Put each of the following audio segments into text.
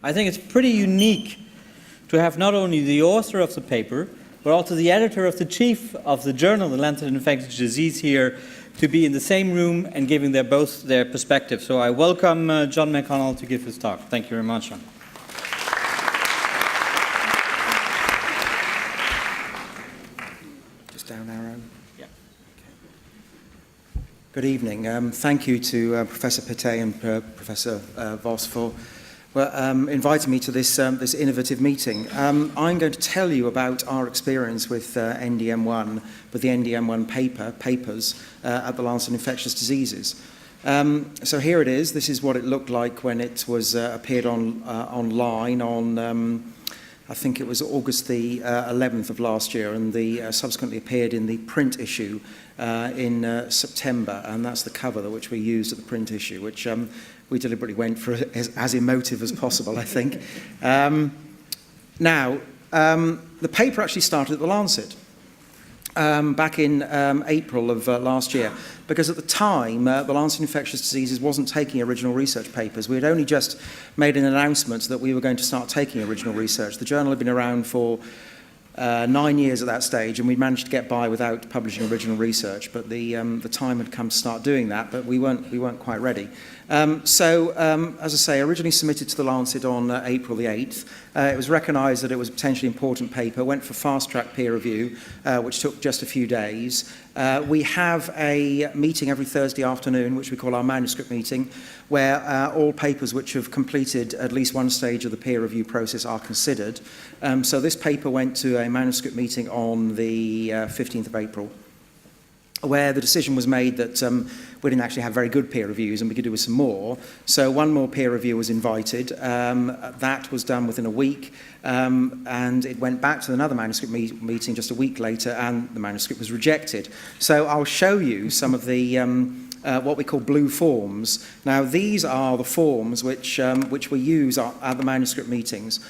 I think it's pretty unique to have not only the author of the paper, but also the editor of the chief of the journal, The Lancet Infectious Disease, here to be in the same room and giving both their perspective. So I welcome John McConnell to give his talk. Thank you very much, John. Just down arrow. Yeah. Okay. Good evening. Thank you to Professor Pété and Professor Voss for inviting me to this innovative meeting. I'm going to tell you about our experience with NDM1, with the NDM1 papers at the Lancet Infectious Diseases. So here it is. This is what it looked like when it was appeared online on, I think it was August the 11th of last year, and subsequently appeared in the print issue in September, and that's the cover which we used at the print issue, which we deliberately went for as emotive as possible, I think. Now, the paper actually started at the Lancet back in April of last year, because at the time, the Lancet Infectious Diseases wasn't taking original research papers. We had only just made an announcement that we were going to start taking original research. The journal had been around for 9 years at that stage, and we managed to get by without publishing original research. But the time had come to start doing that, but we weren't quite ready. As I say, originally submitted to the Lancet on April the 8th. It was recognised that it was a potentially important paper, went for fast-track peer review, which took just a few days. We have a meeting every Thursday afternoon, which we call our manuscript meeting, where all papers which have completed at least one stage of the peer review process are considered. So this paper went to a manuscript meeting on the 15th of April, where the decision was made that we didn't actually have very good peer reviews and we could do with some more. So one more peer review was invited. That was done within a week, and it went back to another manuscript meeting just a week later, and the manuscript was rejected. So I'll show you some of the what we call blue forms. Now, these are the forms which we use at the manuscript meetings,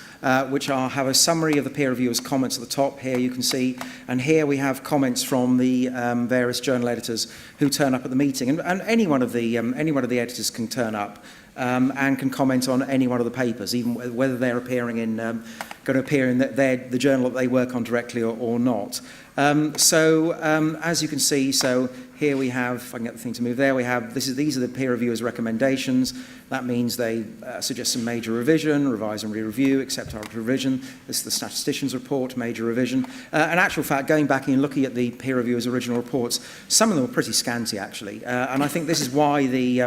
which have a summary of the peer reviewers' comments at the top. Here you can see, and here we have comments from the various journal editors who turn up at the meeting, and any one of the editors can turn up and can comment on any one of the papers, even whether they're going to appear in the journal that they work on directly or not. As you can see, so here we have, if I can get the thing to move there, these are the peer reviewers' recommendations. That means they suggest some major revision, revise and re-review, accept our revision. This is the statistician's report, major revision. In actual fact, going back and looking at the peer reviewers' original reports, some of them were pretty scanty, actually. And I think this is why the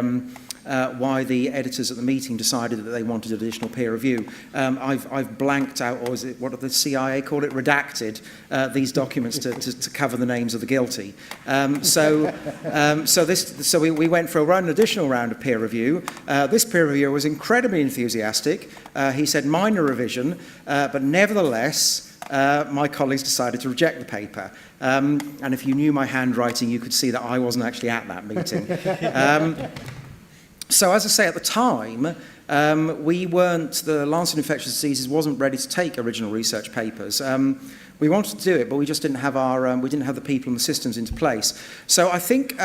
editors at the meeting decided that they wanted additional peer review. I've blanked out, or is it, what did the CIA call it, redacted these documents to cover the names of the guilty. So we went for an additional round of peer review. This peer reviewer was incredibly enthusiastic. He said minor revision, but nevertheless, my colleagues decided to reject the paper. And if you knew my handwriting, you could see that I wasn't actually at that meeting. So as I say, at the time, the Lancet Infectious Diseases wasn't ready to take original research papers. We wanted to do it, but we just didn't have the people and the systems into place. So I think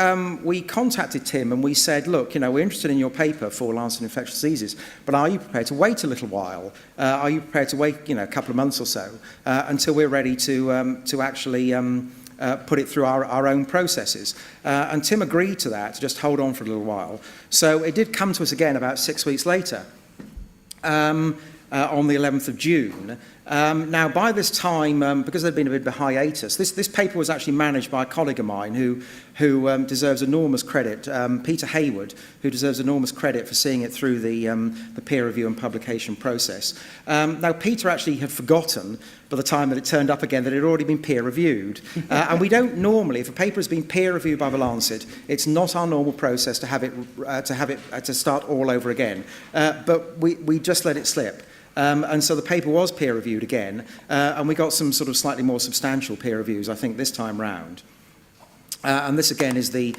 we contacted Tim and we said, look, we're interested in your paper for Lancet Infectious Diseases, but are you prepared to wait a little while? Are you prepared to wait, a couple of months or so until we're ready to actually put it through our own processes? And Tim agreed to that, to just hold on for a little while. So it did come to us again about 6 weeks later, on the 11th of June. Now, by this time, because there'd been a bit of a hiatus, this paper was actually managed by a colleague of mine who deserves enormous credit, Peter Hayward, who deserves enormous credit for seeing it through the peer review and publication process. Now, Peter actually had forgotten by the time that it turned up again that it had already been peer reviewed. And we don't normally, if a paper has been peer reviewed by the Lancet, it's not our normal process to have it to start all over again. But we just let it slip. And so the paper was peer reviewed again, and we got some sort of slightly more substantial peer reviews, I think, this time round. And this again is the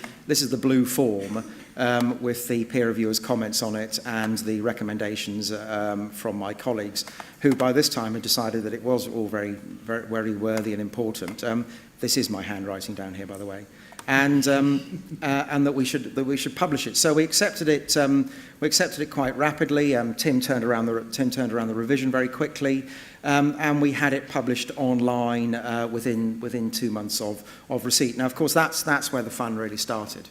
blue form with the peer reviewers' comments on it and the recommendations from my colleagues, who by this time had decided that it was all very, very, very worthy and important. This is my handwriting down here, by the way. and that we should publish it. So we accepted it. We accepted it quite rapidly. Tim turned around the revision very quickly, and we had it published online within 2 months of receipt. Now, of course, that's where the fun really started.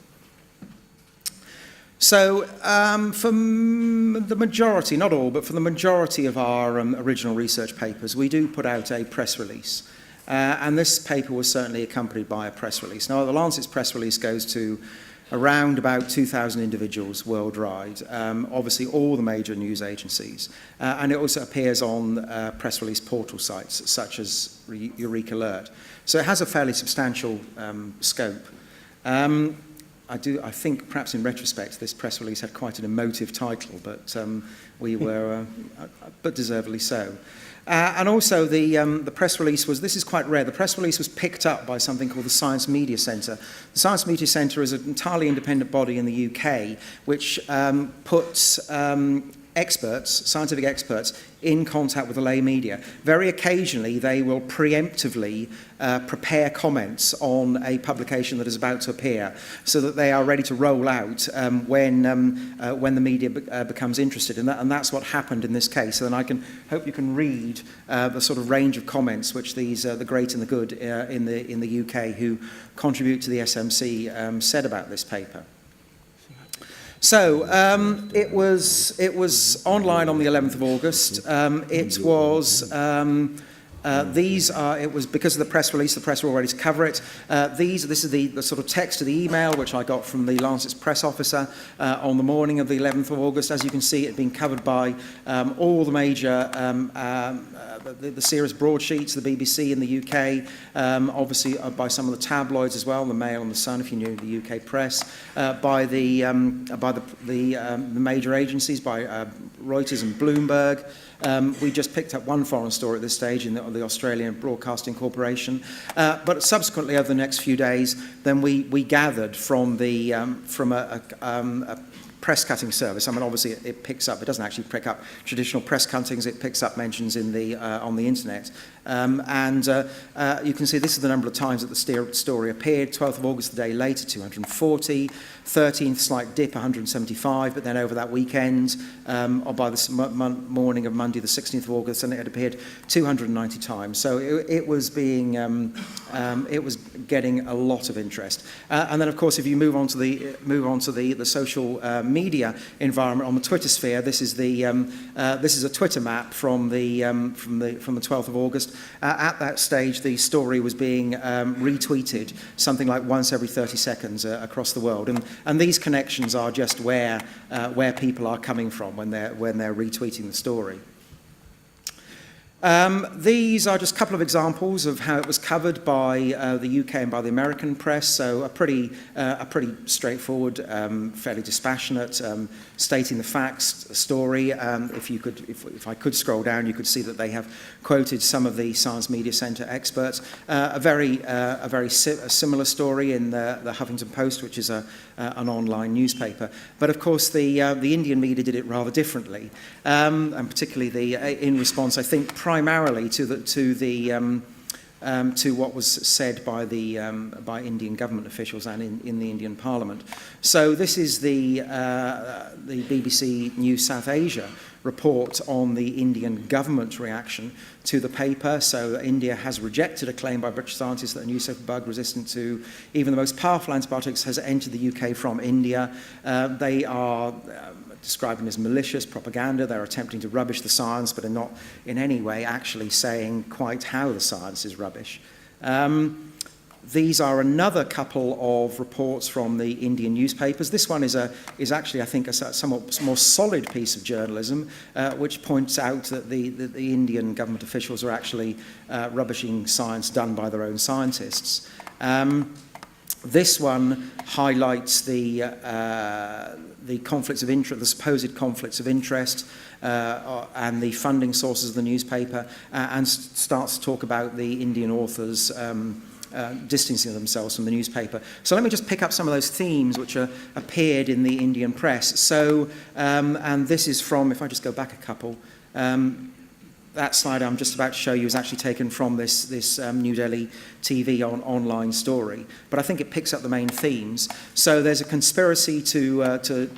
So for the majority, not all, but for the majority of our original research papers, we do put out a press release. And this paper was certainly accompanied by a press release. Now, the Lancet's press release goes to around about 2,000 individuals worldwide, obviously all the major news agencies. And it also appears on press release portal sites, such as Eureka Alert. So it has a fairly substantial scope. I think perhaps in retrospect this press release had quite an emotive title, but we were, but deservedly so. And also the press release was, this is quite rare, the press release was picked up by something called the Science Media Centre. The Science Media Centre is an entirely independent body in the UK which puts experts, scientific experts, in contact with the lay media. Very occasionally, they will preemptively prepare comments on a publication that is about to appear, so that they are ready to roll out when the media becomes interested. And that's what happened in this case. And I hope you can read the sort of range of comments which these the great and the good in the UK who contribute to the SMC said about this paper. So it was online on the 11th of August. It was because of the press release, the press were all ready to cover it. This is the sort of text of the email which I got from the Lancet's press officer on the morning of the 11th of August. As you can see, it had been covered by all the major, the serious broadsheets, the BBC in the UK, obviously by some of the tabloids as well, the Mail and the Sun, if you knew the UK press, by the major agencies, by Reuters and Bloomberg. We just picked up one foreign story at this stage in the Australian Broadcasting Corporation, but subsequently over the next few days, then we gathered from a press cutting service. I mean, obviously it picks up. It doesn't actually pick up traditional press cuttings. It picks up mentions in on the internet. You can see this is the number of times that the story appeared. 12th of August, the day later, 240. 13th, slight dip, 175. But then over that weekend, or by the morning of Monday, the 16th of August, and it had appeared 290 times. So it was being, it was getting a lot of interest. And then, of course, if you move on to the social media environment on the Twitter sphere, this is a Twitter map from the 12th of August. At that stage, the story was being retweeted something like once every 30 seconds across the world, and these connections are just where people are coming from when they're retweeting the story. These are just a couple of examples of how it was covered by the UK and by the American press. So a pretty straightforward, fairly dispassionate, stating the facts story. If I could scroll down, you could see that they have quoted some of the Science Media Centre experts. A very similar story in the Huffington Post, which is an online newspaper. But of course, the Indian media did it rather differently, and particularly in response, I think, primarily to what was said by Indian government officials and in the Indian Parliament. So this is the BBC News South Asia report on the Indian government reaction to the paper. So India has rejected a claim by British scientists that a new superbug resistant to even the most powerful antibiotics has entered the UK from India. They are describing as malicious propaganda. They're attempting to rubbish the science, but are not in any way actually saying quite how the science is rubbish. These are another couple of reports from the Indian newspapers. This one is actually, I think, a somewhat more solid piece of journalism, which points out that the Indian government officials are actually rubbishing science done by their own scientists. This one highlights the conflicts of interest, the supposed conflicts of interest, and the funding sources of the newspaper, and starts to talk about the Indian authors distancing themselves from the newspaper. So let me just pick up some of those themes which appeared in the Indian press. So, and this is from, if I just go back a couple, that slide I'm just about to show you is actually taken from this New Delhi TV online story, but I think it picks up the main themes. So there's a conspiracy to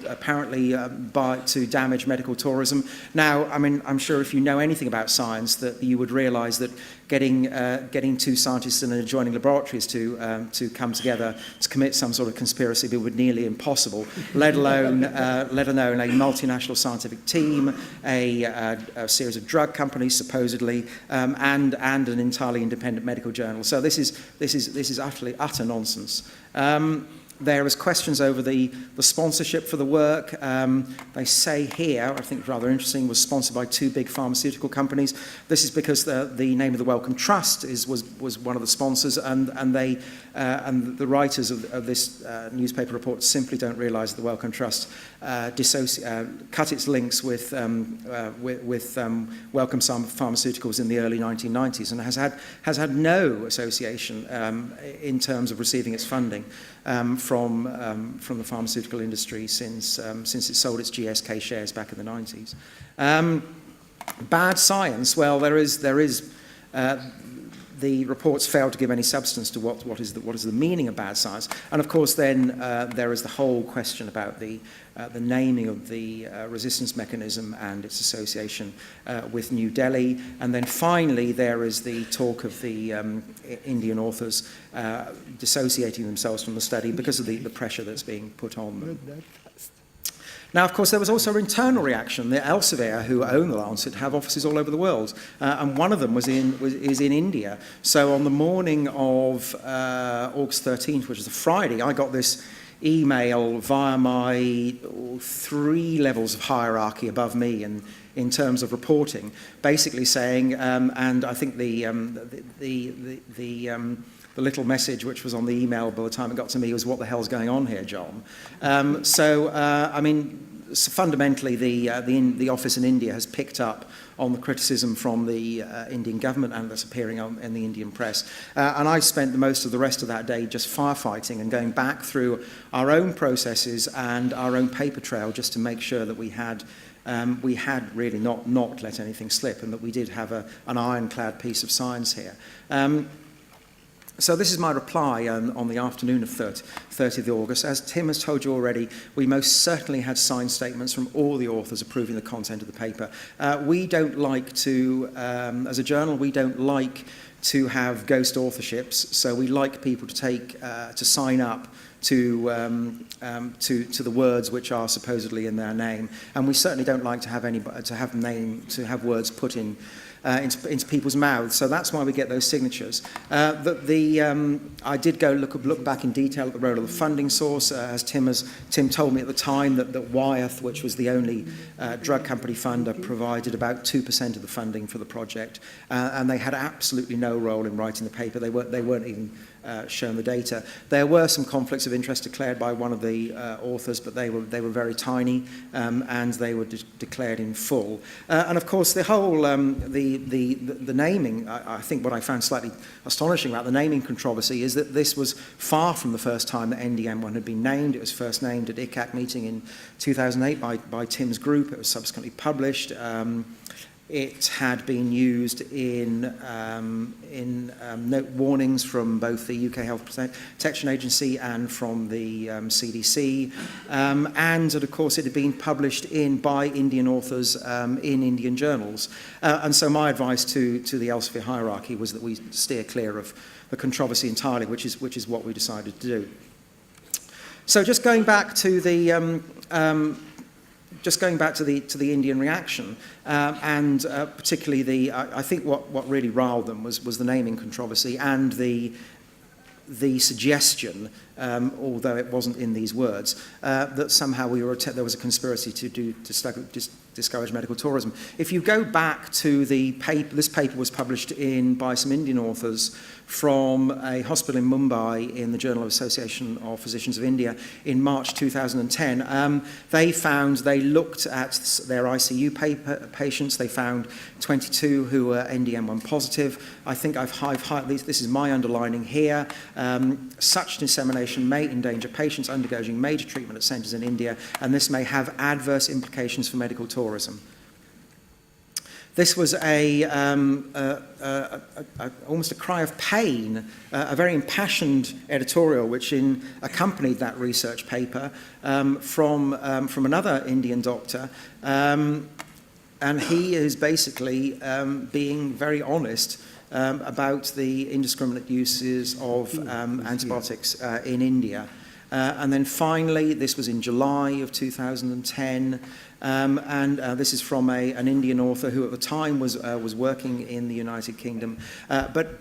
apparently to damage medical tourism. Now, I mean, I'm sure if you know anything about science, that you would realise that getting two scientists in adjoining laboratories to come together to commit some sort of conspiracy would be nearly impossible, let alone a multinational scientific team, a series of drug companies supposedly, and an entirely independent medical journal. So this is utter nonsense. There is questions over the sponsorship for the work. They say here, I think rather interesting, was sponsored by two big pharmaceutical companies. This is because the name of the Wellcome Trust was one of the sponsors, and the writers of this newspaper report simply don't realise that the Wellcome Trust cut its links with Wellcome Pharmaceuticals in the early 1990s, and has had no association in terms of receiving its funding from the pharmaceutical industry since it sold its GSK shares back in the 90s. Bad science. Well, there is the reports failed to give any substance to what is the meaning of bad science, and of course then there is the whole question about the naming of the resistance mechanism and its association with New Delhi, and then finally there is the talk of the Indian authors dissociating themselves from the study because of the pressure that's being put on them. Now, of course, there was also an internal reaction. The Elsevier, who own The Lancet, have offices all over the world, and one of them is in India. So on the morning of August 13th, which is a Friday, I got this email via my 3 levels of hierarchy above me in terms of reporting, basically saying, and I think the little message which was on the email by the time it got to me was, "What the hell's going on here, John?" I mean, so fundamentally, the office in India has picked up on the criticism from the Indian government and that's appearing in the Indian press. And I spent most of the rest of that day just firefighting and going back through our own processes and our own paper trail just to make sure that we had really not let anything slip, and that we did have an ironclad piece of science here. So this is my reply on the afternoon of 30th of August. As Tim has told you already, we most certainly had signed statements from all the authors approving the content of the paper. We don't like to, as a journal, we don't like to have ghost authorships, so we like people to sign up to the words which are supposedly in their name, and we certainly don't like to have words put in into people's mouths. So that's why we get those signatures. I did go look back in detail at the role of the funding source. As Tim told me at the time that Wyeth, which was the only drug company funder, provided about 2% of the funding for the project, and they had absolutely no role in writing the paper. They weren't even shown the data. There were some conflicts of interest declared by one of the authors, but they were very tiny, and they were declared in full. And of course, the whole the naming. I think what I found slightly astonishing about the naming controversy is that this was far from the first time that NDM1 had been named. It was first named at ICAC meeting in 2008 by Tim's group. It was subsequently published. It had been used in note warnings from both the UK Health Protection Agency and from the CDC, and of course it had been published by Indian authors in Indian journals. And so my advice to the Elsevier hierarchy was that we steer clear of the controversy entirely, which is what we decided to do. So just going back to the Indian reaction, and particularly I think what really riled them was the naming controversy and the suggestion, although it wasn't in these words, that somehow there was a conspiracy to discourage medical tourism. If you go back to the paper, this paper was published by some Indian authors from a hospital in Mumbai in the Journal of Association of Physicians of India in March 2010. They looked at their ICU patients. They found 22 who were NDM1 positive. I think this is my underlining here. Such dissemination may endanger patients undergoing major treatment at centres in India, and this may have adverse implications for medical tourism. This was almost a cry of pain, a very impassioned editorial which accompanied that research paper from another Indian doctor. And he is basically being very honest about the indiscriminate uses of antibiotics in India. And then finally, this was in July of 2010, and this is from an Indian author who at the time was working in the United Kingdom. But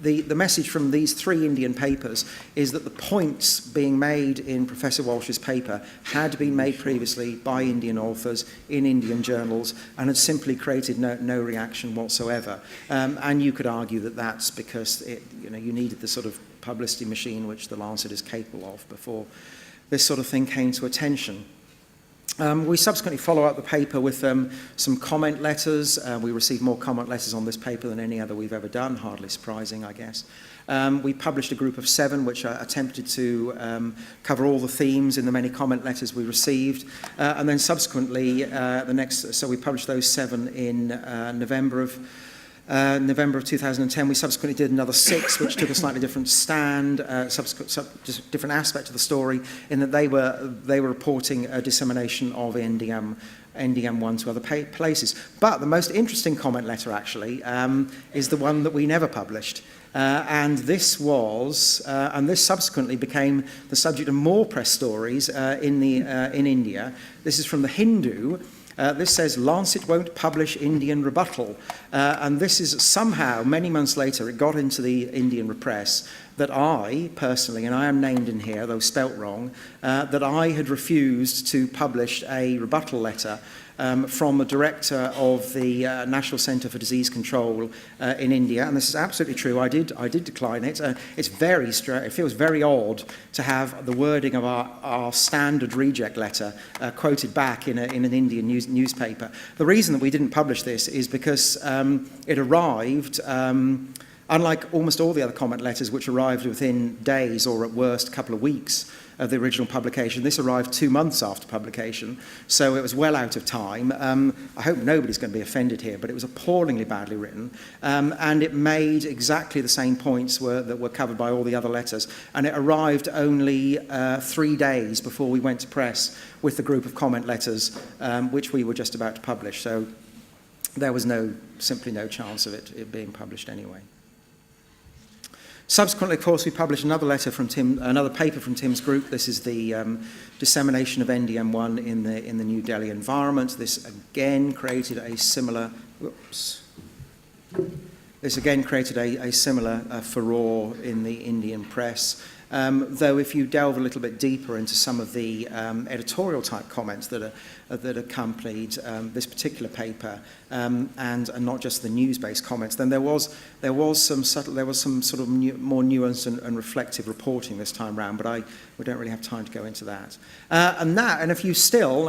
the message from these 3 Indian papers is that the points being made in Professor Walsh's paper had been made previously by Indian authors in Indian journals and had simply created no reaction whatsoever. And you could argue that that's because you needed the sort of publicity machine which the Lancet is capable of before this sort of thing came to attention. We subsequently follow up the paper with some comment letters. We received more comment letters on this paper than any other we've ever done, hardly surprising, I guess. We published a group of 7 which attempted to cover all the themes in the many comment letters we received. And then subsequently, so we published those 7 in November of 2010. We subsequently did another 6, which took a slightly different stand, just different aspect of the story, in that they were reporting a dissemination of NDM1 to other places. But the most interesting comment letter, actually, is the one that we never published. And this subsequently became the subject of more press stories in India. This is from the Hindu. This says, Lancet won't publish Indian rebuttal. And this is somehow, many months later, it got into the Indian press that I, personally, and I am named in here, though spelt wrong, that I had refused to publish a rebuttal letter from the director of the National Centre for Disease Control in India, and this is absolutely true. I did decline it. It's very strange. It feels very odd to have the wording of our standard reject letter quoted back in an Indian newspaper. The reason that we didn't publish this is because it arrived. Unlike almost all the other comment letters, which arrived within days or at worst a couple of weeks of the original publication, this arrived 2 months after publication, so it was well out of time. I hope nobody's going to be offended here, but it was appallingly badly written, and it made exactly the same points that were covered by all the other letters, and it arrived only 3 days before we went to press with the group of comment letters, which we were just about to publish, so there was simply no chance of it being published anyway. Subsequently, of course, we published another paper from Tim's group. This is the dissemination of NDM1 in the New Delhi environment. This again created a similar. This again created a similar furore in the Indian press. Though if you delve a little bit deeper into some of the editorial type comments that accompanied this particular paper, and not just the news-based comments, then there was some sort of more nuanced and reflective reporting this time round. But we don't really have time to go into that. And if you still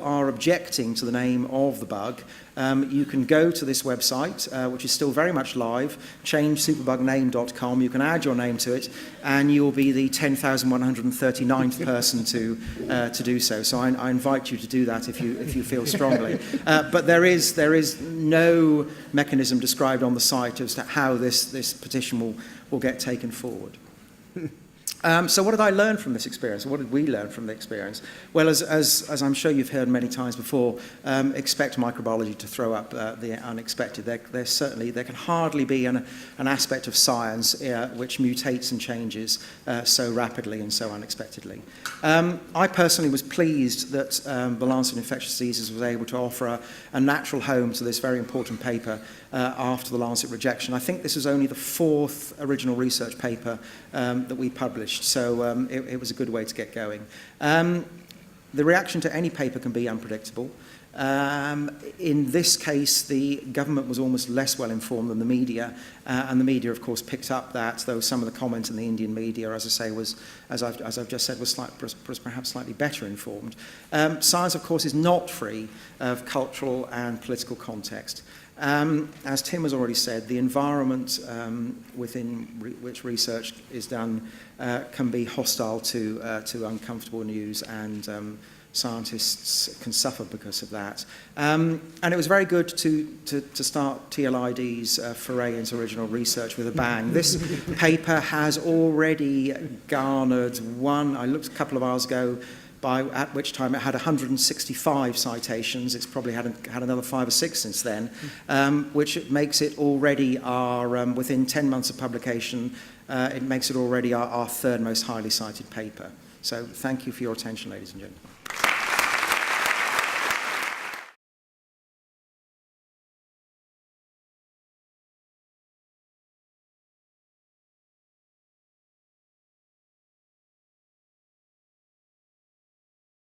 are objecting to the name of the bug, you can go to this website, which is still very much live, changesuperbugname.com. You can add your name to it, and you will be the 10,139th person to do so. So I invite you to do that if you feel strongly. But there is no mechanism described on the site as to how this petition will get taken forward. So what did I learn from this experience? What did we learn from the experience? Well, as I'm sure you've heard many times before, expect microbiology to throw up the unexpected. There can hardly be an aspect of science which mutates and changes so rapidly and so unexpectedly. I personally was pleased that the Lancet Infectious Diseases was able to offer a natural home to this very important paper after the Lancet rejection. I think this was only the 4th original research paper that we published. So it was a good way to get going. The reaction to any paper can be unpredictable. In this case, the government was almost less well informed than the media, and the media, of course, picked up that, though some of the comments in the Indian media, as I say, as I've just said, was perhaps slightly better informed. Science, of course, is not free of cultural and political context. As Tim has already said, the environment within which research is done can be hostile to uncomfortable news, and scientists can suffer because of that. And it was very good to start TLID's foray into original research with a bang. This paper has already garnered I looked a couple of hours ago, at which time it had 165 citations. It's probably had another 5 or 6 since then, which makes it already within 10 months of publication, it makes it already our third most highly cited paper. So thank you for your attention, ladies and gentlemen.